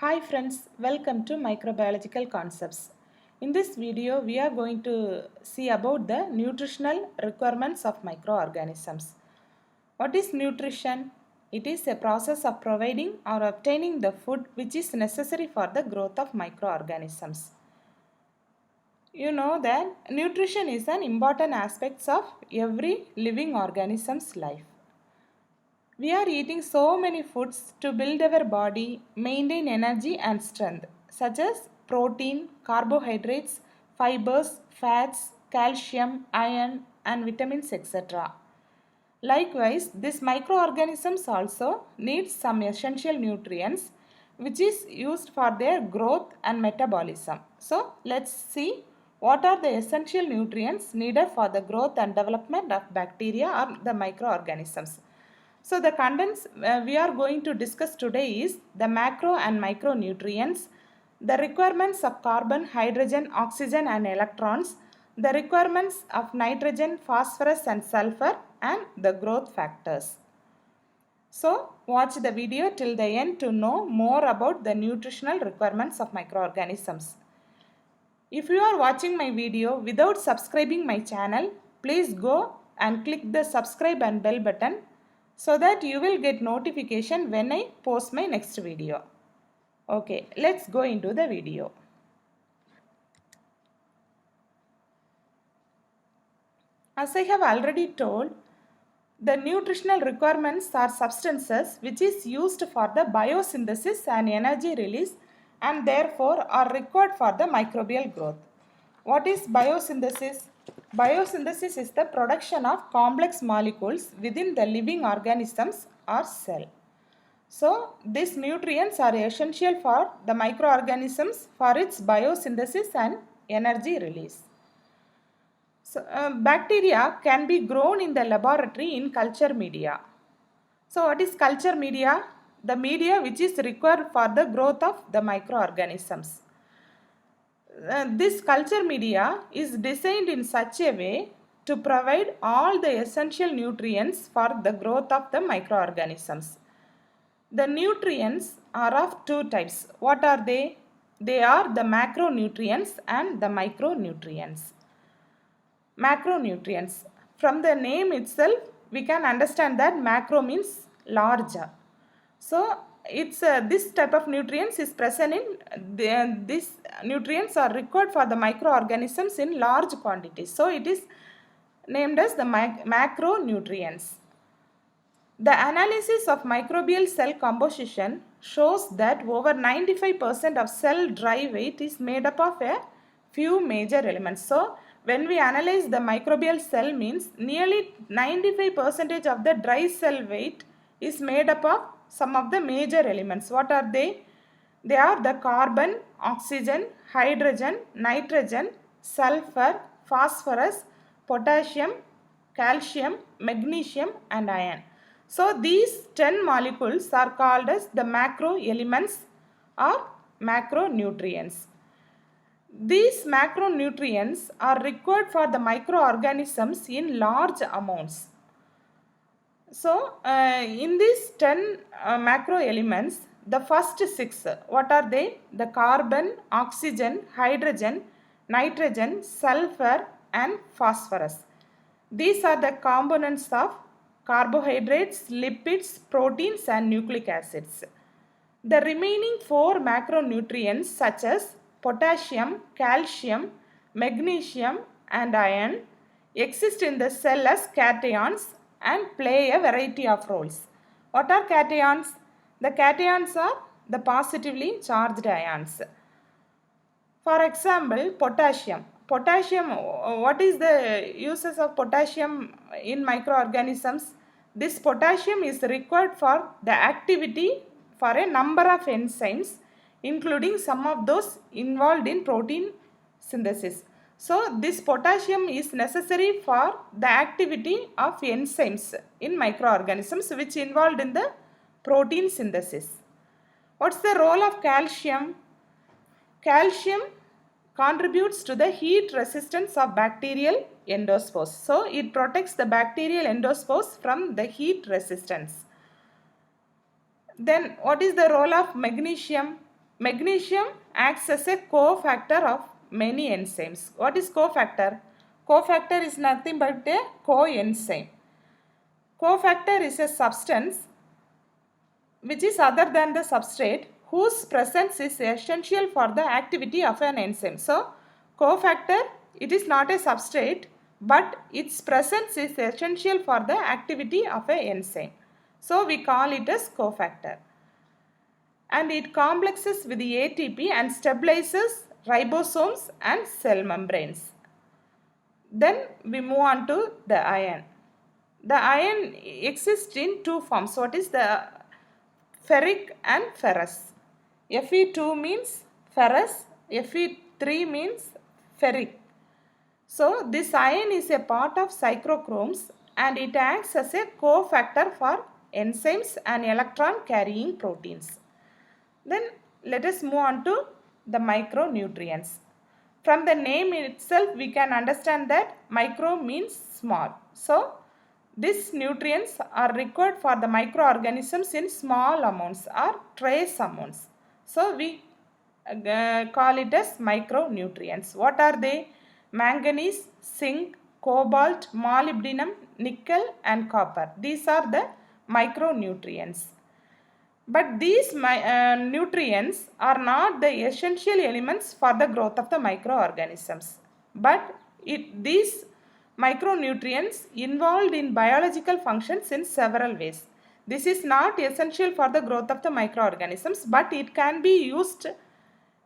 Hi friends, welcome to Microbiological Concepts. In this video, we are going to see about the nutritional requirements of microorganisms. What is nutrition? It is a process of providing or obtaining the food which is necessary for the growth of microorganisms. You know that nutrition is an important aspect of every living organism's life. We are eating so many foods to build our body, maintain energy and strength, such as protein, carbohydrates, fibers, fats, calcium, iron, and vitamins, etc. Likewise, these microorganisms also need some essential nutrients which is used for their growth and metabolism. So, let's see what are the essential nutrients needed for the growth and development of bacteria or the microorganisms. So the contents we are going to discuss today is the macro and micronutrients, the requirements of carbon, hydrogen, oxygen and electrons, the requirements of nitrogen, phosphorus and sulfur, and the growth factors. So watch the video till the end to know more about the nutritional requirements of microorganisms. If you are watching my video without subscribing my channel, please go and click the subscribe and bell button so that you will get notification when I post my next video. Okay, let's go into the video. As I have already told, the nutritional requirements are substances which is used for the biosynthesis and energy release and therefore are required for the microbial growth. What is biosynthesis? Biosynthesis is the production of complex molecules within the living organisms or cell. So, these nutrients are essential for the microorganisms for its biosynthesis and energy release. So, bacteria can be grown in the laboratory in culture media. So, what is culture media? The media which is required for the growth of the microorganisms. This culture media is designed in such a way to provide all the essential nutrients for the growth of the microorganisms. The nutrients are of two types. What are they? They are the macronutrients and the micronutrients. Macronutrients. From the name itself, we can understand that macro means large. So, this type of nutrients is present in these nutrients are required for the microorganisms in large quantities. So, it is named as the macronutrients. The analysis of microbial cell composition shows that over 95% of cell dry weight is made up of a few major elements. So, when we analyze the microbial cell means nearly 95% of the dry cell weight is made up of some of the major elements. What are they? They are the carbon, oxygen, hydrogen, nitrogen, sulfur, phosphorus, potassium, calcium, magnesium and iron. So these 10 molecules are called as the macroelements or macronutrients. These macronutrients are required for the microorganisms in large amounts. So, in these 10 macro elements, the first 6, what are they? The carbon, oxygen, hydrogen, nitrogen, sulfur and phosphorus. These are the components of carbohydrates, lipids, proteins and nucleic acids. The remaining 4 macronutrients such as potassium, calcium, magnesium and iron exist in the cell as cations and play a variety of roles. What are cations? The cations are the positively charged ions. For example, potassium. Potassium, what is the uses of potassium in microorganisms? This potassium is required for the activity for a number of enzymes, including some of those involved in protein synthesis. So, this potassium is necessary for the activity of enzymes in microorganisms which involved in the protein synthesis. What's the role of calcium? Calcium contributes to the heat resistance of bacterial endospores. So, it protects the bacterial endospores from the heat resistance. Then, what is the role of magnesium? Magnesium acts as a cofactor of many enzymes. What is cofactor? Cofactor is nothing but a coenzyme. Cofactor is a substance which is other than the substrate whose presence is essential for the activity of an enzyme. So, cofactor, it is not a substrate, but its presence is essential for the activity of an enzyme. So, we call it as cofactor. And it complexes with the ATP and stabilizes ribosomes and cell membranes. Then we move on to the iron. The iron exists in two forms. What is the ferric and ferrous? Fe2 means ferrous, Fe3 means ferric. So this iron is a part of cyclochromes and it acts as a cofactor for enzymes and electron carrying proteins. Then let us move on to the micronutrients. From the name itself we can understand that micro means small. So these nutrients are required for the microorganisms in small amounts or trace amounts. So we call it as micronutrients. What are they? Manganese, zinc, cobalt, molybdenum, nickel and copper. These are the micronutrients. But these nutrients are not the essential elements for the growth of the microorganisms. But these micronutrients involved in biological functions in several ways. This is not essential for the growth of the microorganisms, but it can be used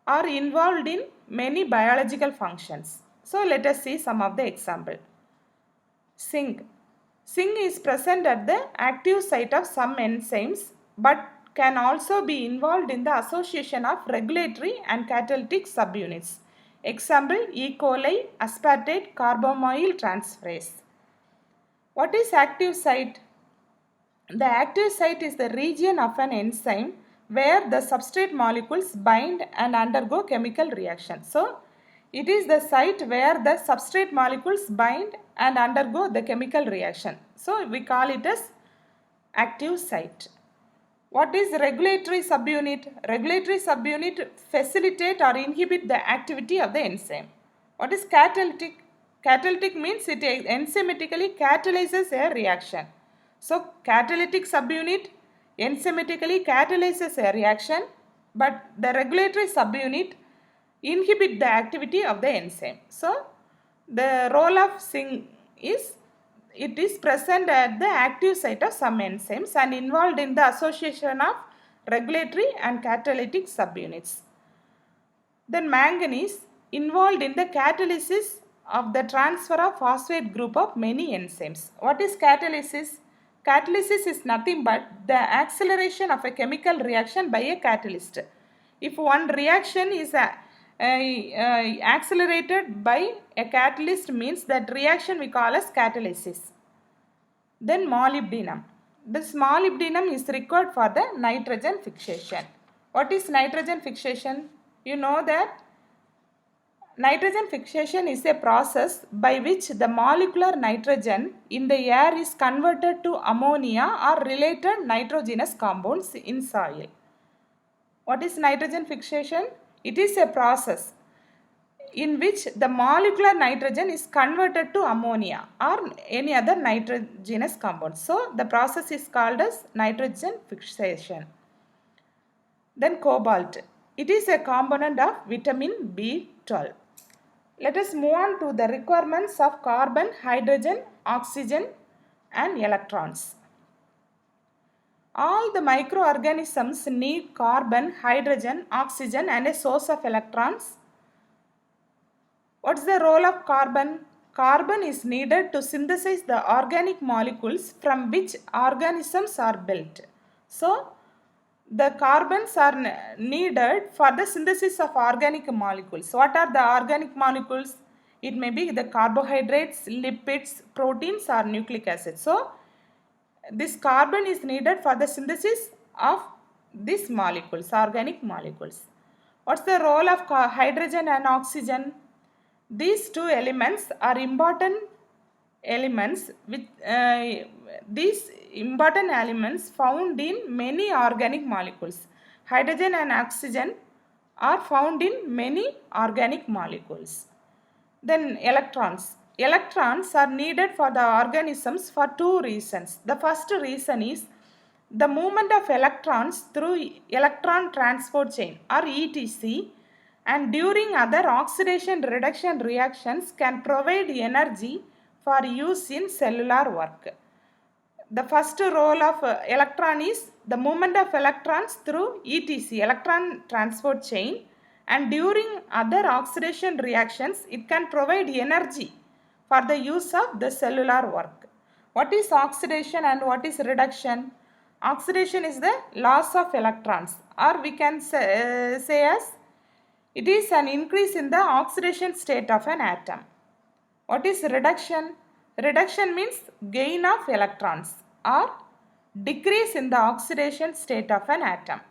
or involved in many biological functions. So let us see some of the examples. Zinc. Zinc is present at the active site of some enzymes, but can also be involved in the association of regulatory and catalytic subunits. Example, E. coli, aspartate, carbohyl transferase. What is active site? The active site is the region of an enzyme where the substrate molecules bind and undergo chemical reaction. So, it is the site where the substrate molecules bind and undergo the chemical reaction. So, we call it as active site. What is regulatory subunit? Regulatory subunit facilitate or inhibit the activity of the enzyme. What is catalytic? Catalytic means it enzymatically catalyzes a reaction. So catalytic subunit enzymatically catalyzes a reaction, but the regulatory subunit inhibit the activity of the enzyme. So the role of zinc is it is present at the active site of some enzymes and involved in the association of regulatory and catalytic subunits. Then manganese involved in the catalysis of the transfer of phosphate group of many enzymes. What is catalysis? Catalysis is nothing but the acceleration of a chemical reaction by a catalyst. If one reaction is accelerated by a catalyst, means that reaction we call as catalysis. Then molybdenum. This molybdenum is required for the nitrogen fixation. What is nitrogen fixation? You know that nitrogen fixation is a process by which the molecular nitrogen in the air is converted to ammonia or related nitrogenous compounds in soil. What is nitrogen fixation? It is a process in which the molecular nitrogen is converted to ammonia or any other nitrogenous compound. So the process is called as nitrogen fixation. Then cobalt. It is a component of vitamin B12. Let us move on to the requirements of carbon, hydrogen, oxygen and electrons. All the microorganisms need carbon, hydrogen, oxygen and a source of electrons. What is the role of carbon? Carbon is needed to synthesize the organic molecules from which organisms are built. So, the carbons are needed for the synthesis of organic molecules. What are the organic molecules? It may be the carbohydrates, lipids, proteins or nucleic acids. So, this carbon is needed for the synthesis of these molecules, organic molecules. What's the role of hydrogen and oxygen? These two elements are important elements with these important elements found in many organic molecules. Hydrogen and oxygen are found in many organic molecules. Then electrons. Electrons are needed for the organisms for two reasons. The first reason is the movement of electrons through electron transport chain or ETC, and during other oxidation reduction reactions can provide energy for use in cellular work. The first role of electron is the movement of electrons through ETC, electron transport chain, and during other oxidation reactions it can provide energy for the use of the cellular work. What is oxidation and what is reduction? Oxidation is the loss of electrons, or we can say as it is an increase in the oxidation state of an atom. What is reduction? Reduction means gain of electrons or decrease in the oxidation state of an atom.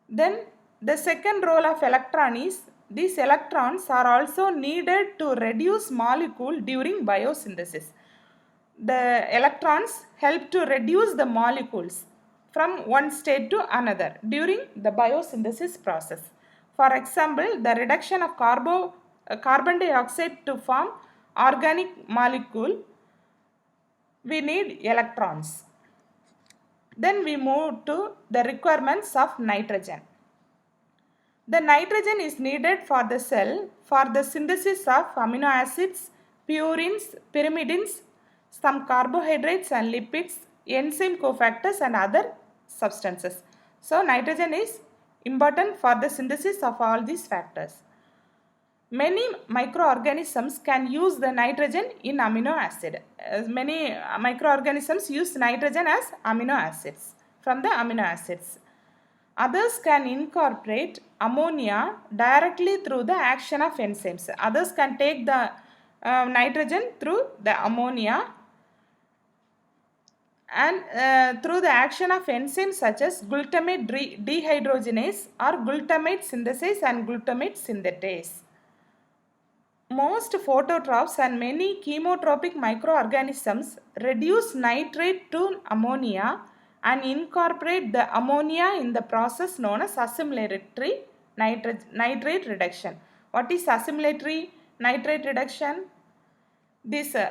Then the second role of electron is these electrons are also needed to reduce molecule during biosynthesis. The electrons help to reduce the molecules from one state to another during the biosynthesis process. For example, the reduction of carbon dioxide to form organic molecule, we need electrons. Then we move to the requirements of nitrogen. The nitrogen is needed for the cell for the synthesis of amino acids, purines, pyrimidines, some carbohydrates and lipids, enzyme cofactors and other substances. So nitrogen is important for the synthesis of all these factors. Many microorganisms can use the nitrogen in amino acid. Many microorganisms use nitrogen as amino acids from the amino acids. Others can incorporate ammonia directly through the action of enzymes. Others can take the nitrogen through the ammonia and through the action of enzymes such as glutamate dehydrogenase or glutamate synthesis and glutamate synthetase. Most phototrophs and many chemotropic microorganisms reduce nitrate to ammonia and incorporate the ammonia in the process known as assimilatory nitrate reduction. What is assimilatory nitrate reduction?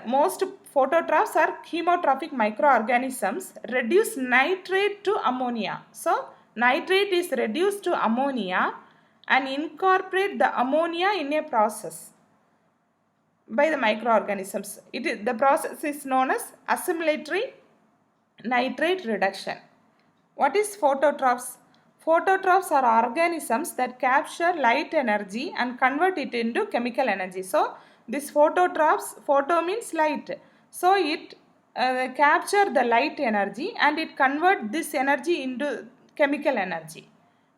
Most phototrophs are chemotrophic microorganisms reduce nitrate to ammonia. So nitrate is reduced to ammonia and incorporate the ammonia in a process by the microorganisms. The process is known as assimilatory nitrate reduction. What is phototrophs? Phototrophs are organisms that capture light energy and convert it into chemical energy. So this phototrophs, photo means light. So it capture the light energy and it convert this energy into chemical energy.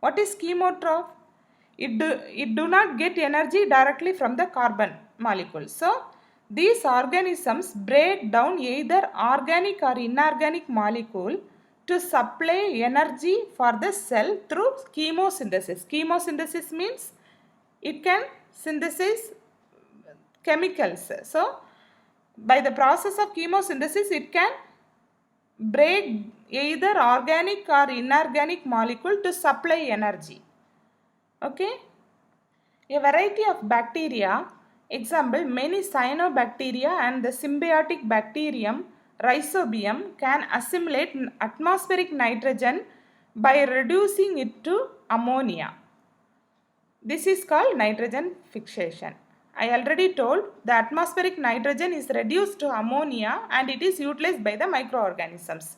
What is chemotroph? It do not get energy directly from the carbon molecule. So these organisms break down either organic or inorganic molecule to supply energy for the cell through chemosynthesis. Chemosynthesis means it can synthesize chemicals. So by the process of chemosynthesis it can break either organic or inorganic molecule to supply energy. Okay. A variety of bacteria, example many cyanobacteria and the symbiotic bacterium rhizobium can assimilate atmospheric nitrogen by reducing it to ammonia. This is called nitrogen fixation. I already told the atmospheric nitrogen is reduced to ammonia and it is utilized by the microorganisms.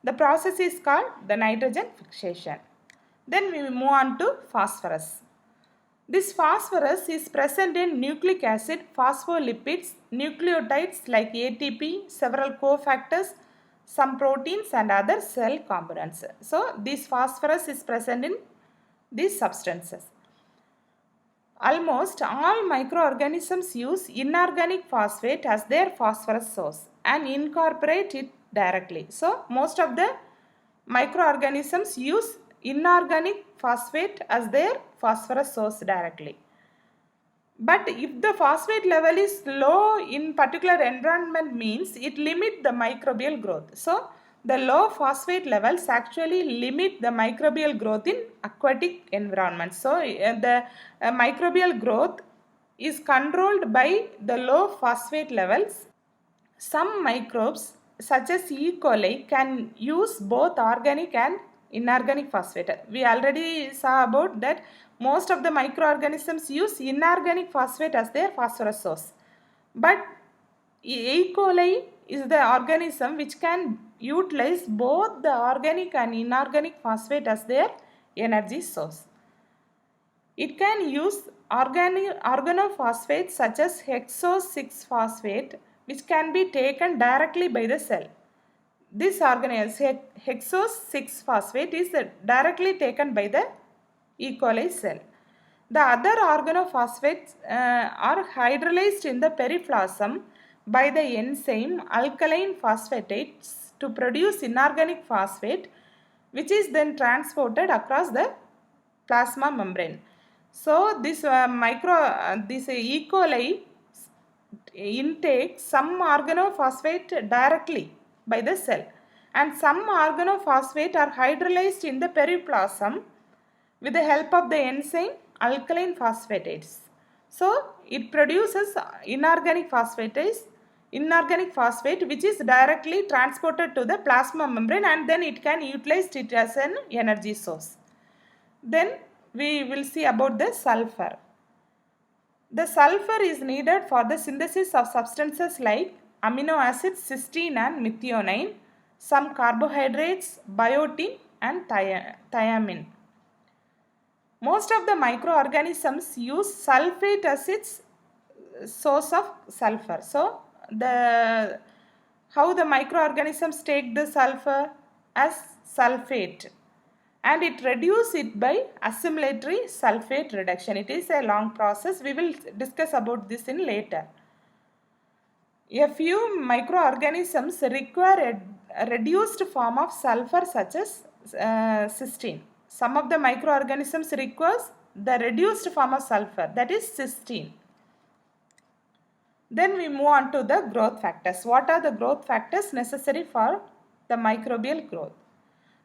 The process is called the nitrogen fixation. Then we move on to phosphorus. This phosphorus is present in nucleic acid, phospholipids, nucleotides like ATP, several cofactors, some proteins and other cell components. So this phosphorus is present in these substances. Almost all microorganisms use inorganic phosphate as their phosphorus source and incorporate it directly. So most of the microorganisms use inorganic phosphate as their phosphorus source directly. But if the phosphate level is low in particular environment means it limits the microbial growth. So the low phosphate levels actually limit the microbial growth in aquatic environments. So the microbial growth is controlled by the low phosphate levels. Some microbes such as E. coli can use both organic and inorganic phosphate. We already saw about that most of the microorganisms use inorganic phosphate as their phosphorus source. But E. coli is the organism which can utilize both the organic and inorganic phosphate as their energy source. It can use organophosphates such as hexose 6-phosphate, which can be taken directly by the cell. This hexose 6-phosphate is directly taken by the E. coli cell. The other organophosphates are hydrolyzed in the periplasm by the enzyme alkaline phosphatase to produce inorganic phosphate, which is then transported across the plasma membrane. So this E. coli intake some organophosphate directly by the cell, and some organophosphate are hydrolyzed in the periplasm with the help of the enzyme alkaline phosphatase. So it produces inorganic phosphate which is directly transported to the plasma membrane, and then it can utilize it as an energy source. Then we will see about the sulfur. The sulfur is needed for the synthesis of substances like amino acids, cysteine and methionine, some carbohydrates, biotin and thiamine. Most of the microorganisms use sulfate as its source of sulfur. So how the microorganisms take the sulfur as sulfate, and it reduces it by assimilatory sulfate reduction. It is a long process. We will discuss about this in later. A few microorganisms require a reduced form of sulfur such as cysteine. Some of the microorganisms requires the reduced form of sulfur, that is cysteine. Then we move on to the growth factors. What are the growth factors necessary for the microbial growth?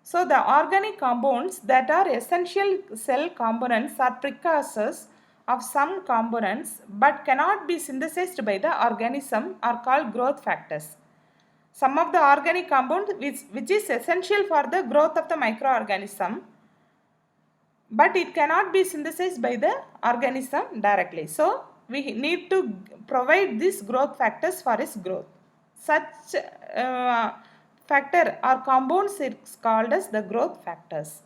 So the organic compounds that are essential cell components are precursors of some components but cannot be synthesized by the organism are called growth factors. Some of the organic compounds which is essential for the growth of the microorganism, but it cannot be synthesized by the organism directly. So we need to provide these growth factors for its growth. Such factor or compounds is called as the growth factors.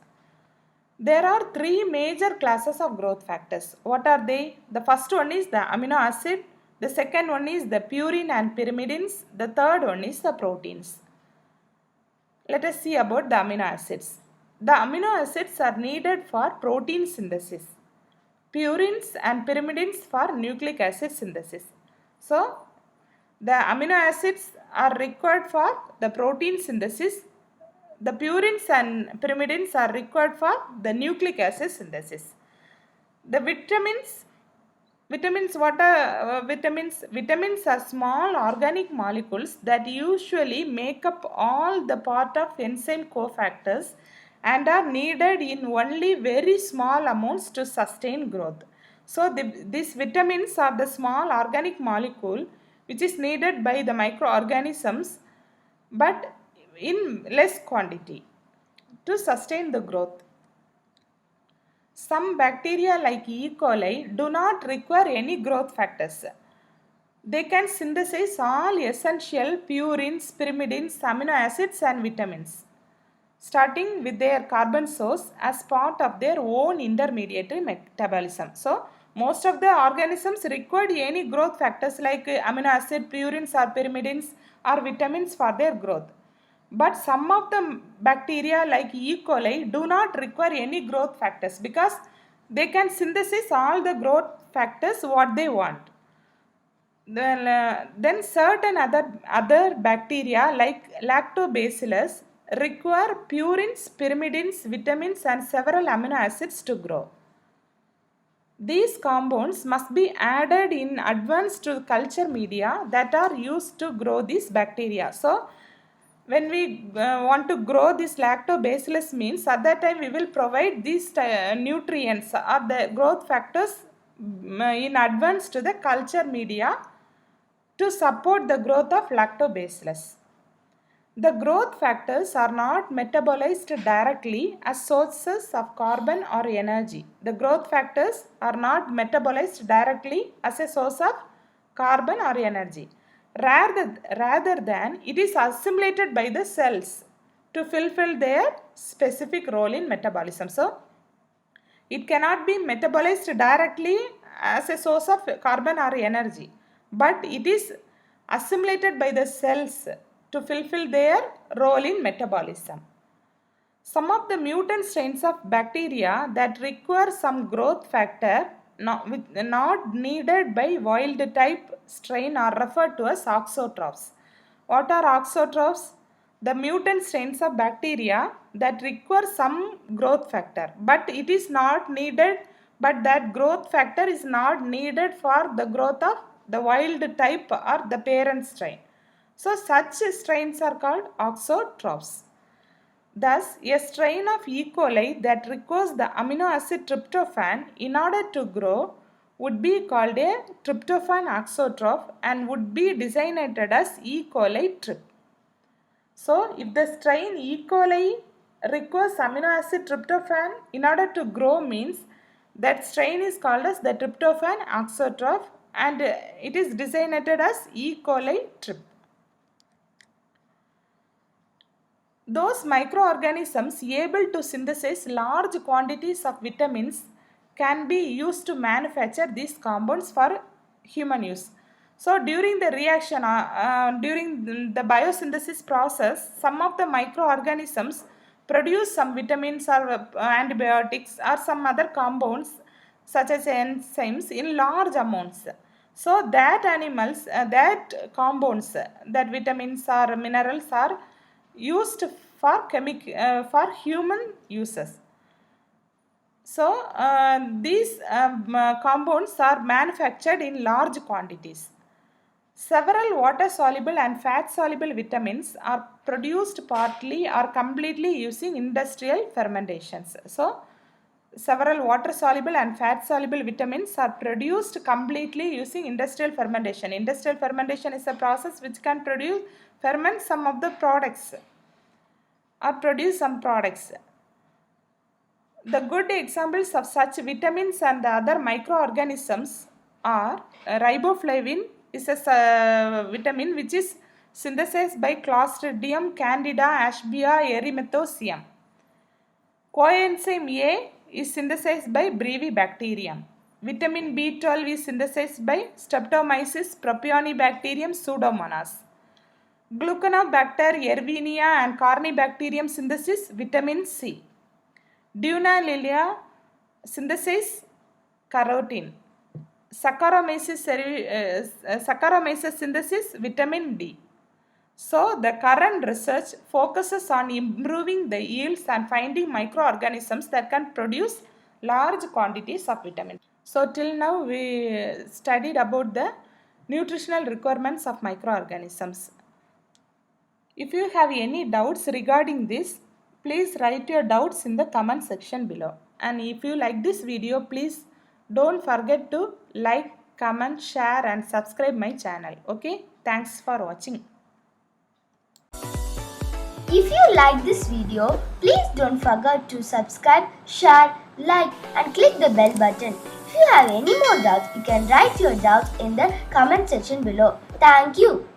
There are three major classes of growth factors. What are they? The first one is the amino acid, the second one is the purine and pyrimidines, the third one is the proteins. Let us see about the amino acids. The amino acids are needed for protein synthesis, purines and pyrimidines for nucleic acid synthesis. So the amino acids are required for the protein synthesis. The purines and pyrimidines are required for the nucleic acid synthesis. The vitamins, what are vitamins? Vitamins are small organic molecules that usually make up all the part of enzyme cofactors and are needed in only very small amounts to sustain growth. So these vitamins are the small organic molecule which is needed by the microorganisms but in less quantity to sustain the growth. Some bacteria like E. coli do not require any growth factors. They can synthesize all essential purines, pyrimidines, amino acids and vitamins, starting with their carbon source as part of their own intermediary metabolism. So most of the organisms required any growth factors like amino acid, purines or pyrimidines or vitamins for their growth. But some of the bacteria like E. coli do not require any growth factors because they can synthesize all the growth factors what they want. Then certain other bacteria like lactobacillus require purines, pyrimidines, vitamins and several amino acids to grow. These compounds must be added in advance to culture media that are used to grow these bacteria. So when we want to grow this lactobacillus means at that time we will provide these nutrients or the growth factors in advance to the culture media to support the growth of lactobacillus. The growth factors are not metabolized directly as sources of carbon or energy. The growth factors are not metabolized directly as a source of carbon or energy. Rather than it is assimilated by the cells to fulfill their specific role in metabolism. So, it cannot be metabolized directly as a source of carbon or energy, but it is assimilated by the cells to fulfill their role in metabolism. Some of the mutant strains of bacteria that require some growth factor not needed by wild type strain are referred to as auxotrophs. What are auxotrophs? The mutant strains of bacteria that require some growth factor, but it is not needed, but that growth factor is not needed for the growth of the wild type or the parent strain. So such strains are called auxotrophs. Thus, a strain of E. coli that requires the amino acid tryptophan in order to grow would be called a tryptophan auxotroph and would be designated as E. coli tryp. So, if the strain E. coli requires amino acid tryptophan in order to grow means that strain is called as the tryptophan auxotroph and it is designated as E. coli tryp. Those microorganisms able to synthesize large quantities of vitamins can be used to manufacture these compounds for human use. So during the reaction, during the biosynthesis process, some of the microorganisms produce some vitamins or antibiotics or some other compounds such as enzymes in large amounts. So that that compounds, that vitamins or minerals are used for human uses. So these compounds are manufactured in large quantities. Several water soluble and fat soluble vitamins are produced partly or completely using industrial fermentations. So several water soluble and fat soluble vitamins are produced completely using industrial fermentation. Industrial fermentation is a process which can ferment some of the products or produce some products. The good examples of such vitamins and the other microorganisms are riboflavin is a vitamin which is synthesized by Clostridium candida ashbia erythematoseum. Coenzyme A is synthesized by Brevibacterium. Vitamin B12 is synthesized by Streptomyces propionibacterium pseudomonas. Gluconobacter, Yervinia and Corynebacterium synthesis vitamin C. Dunalilia synthesis carotene. Saccharomyces synthesis vitamin D. So the current research focuses on improving the yields and finding microorganisms that can produce large quantities of vitamin. So till now we studied about the nutritional requirements of microorganisms. If you have any doubts regarding this, please write your doubts in the comment section below. And if you like this video, please don't forget to like, comment, share and subscribe my channel. Okay? Thanks for watching. If you like this video, please don't forget to subscribe, share, like and click the bell button. If you have any more doubts, you can write your doubts in the comment section below. Thank you.